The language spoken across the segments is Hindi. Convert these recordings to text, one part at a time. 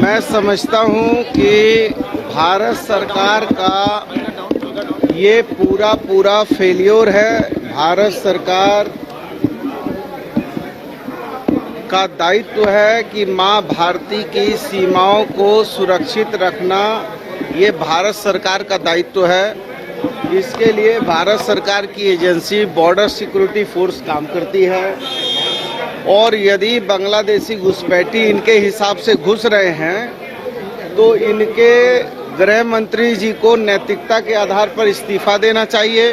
मैं समझता हूं कि भारत सरकार का ये पूरा फेल्योर है। भारत सरकार का दायित्व है कि मां भारती की सीमाओं को सुरक्षित रखना, ये भारत सरकार का दायित्व है। इसके लिए भारत सरकार की एजेंसी बॉर्डर सिक्योरिटी फोर्स काम करती है और यदि बांग्लादेशी घुसपैठी इनके हिसाब से घुस रहे हैं तो इनके गृह मंत्री जी को नैतिकता के आधार पर इस्तीफा देना चाहिए।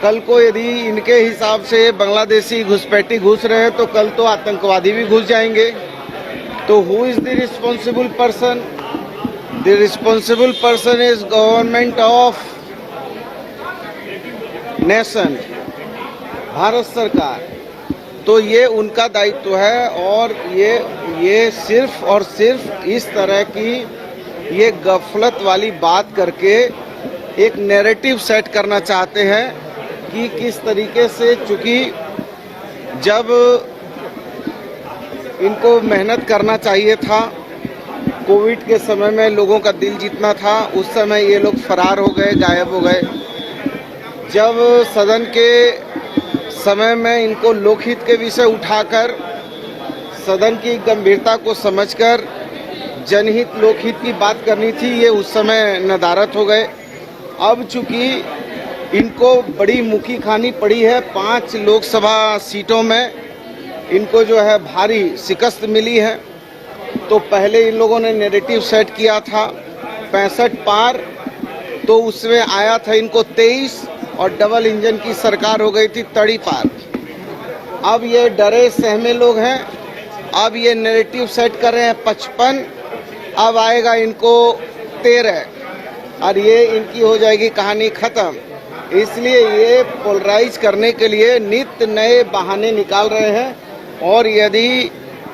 कल को यदि इनके हिसाब से बांग्लादेशी घुसपैठी घुस रहे हैं तो कल तो आतंकवादी भी घुस जाएंगे। तो who is the responsible person? The responsible person is government of nation, Bharat सरकार। तो ये उनका दायित्व है और ये सिर्फ और सिर्फ इस तरह की ये गफलत वाली बात करके एक नैरेटिव सेट करना चाहते हैं कि किस तरीके से, चूंकि जब इनको मेहनत करना चाहिए था, कोविड के समय में लोगों का दिल जीतना था, उस समय ये लोग फरार हो गए, गायब हो गए। जब सदन के समय में इनको लोकहित के विषय उठाकर सदन की गंभीरता को समझकर जनहित लोकहित की बात करनी थी, ये उस समय नदारत हो गए। अब चूंकि इनको बड़ी मुखी खानी पड़ी है, 5 लोकसभा सीटों में इनको जो है भारी शिकस्त मिली है। तो पहले इन लोगों ने नैरेटिव सेट किया था 65 पार, तो उसमें आया था इनको 23 और डबल इंजन की सरकार हो गई थी 30 पार। अब ये डरे सहमे लोग हैं, अब ये नैरेटिव सेट कर रहे हैं 55, अब आएगा इनको 13 और ये इनकी हो जाएगी कहानी खत्म। इसलिए ये पोलराइज करने के लिए नित्य नए बहाने निकाल रहे हैं और यदि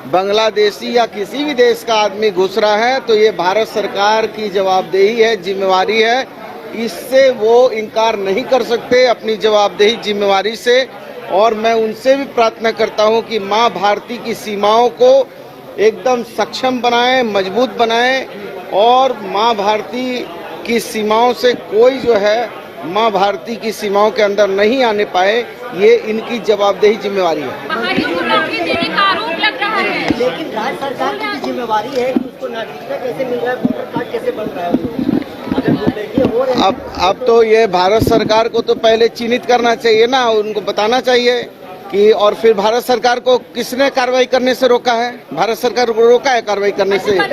बांग्लादेशी या किसी भी देश का आदमी घुस रहा है तो ये भारत सरकार की जवाबदेही है, जिम्मेवारी है। इससे वो इनकार नहीं कर सकते अपनी जवाबदेही जिम्मेवारी से। और मैं उनसे भी प्रार्थना करता हूं कि मां भारती की सीमाओं को एकदम सक्षम बनाएं, मजबूत बनाएं और मां भारती की सीमाओं से कोई जो है मां भारती की सीमाओं के अंदर नहीं आने पाए, ये इनकी जवाबदेही जिम्मेवारी है। बाहरियों को नौकरी देने का आरोप लग रहा है, लेकिन राज्य सरकार की जिम्मेवारी है कि उसको नागरिकता कैसे मिल रहा है, वोटर कार्ड कैसे बन रहा है। अगर वो देखिए हो रहे अब तो ये भारत सरकार को तो पहले चिन्हित करना चाहिए ना, उनको बताना चाहिए कि, और फिर भारत सरकार को किसने कार्रवाई करने से रोका है? भारत सरकार को रोका है कार्रवाई करने से?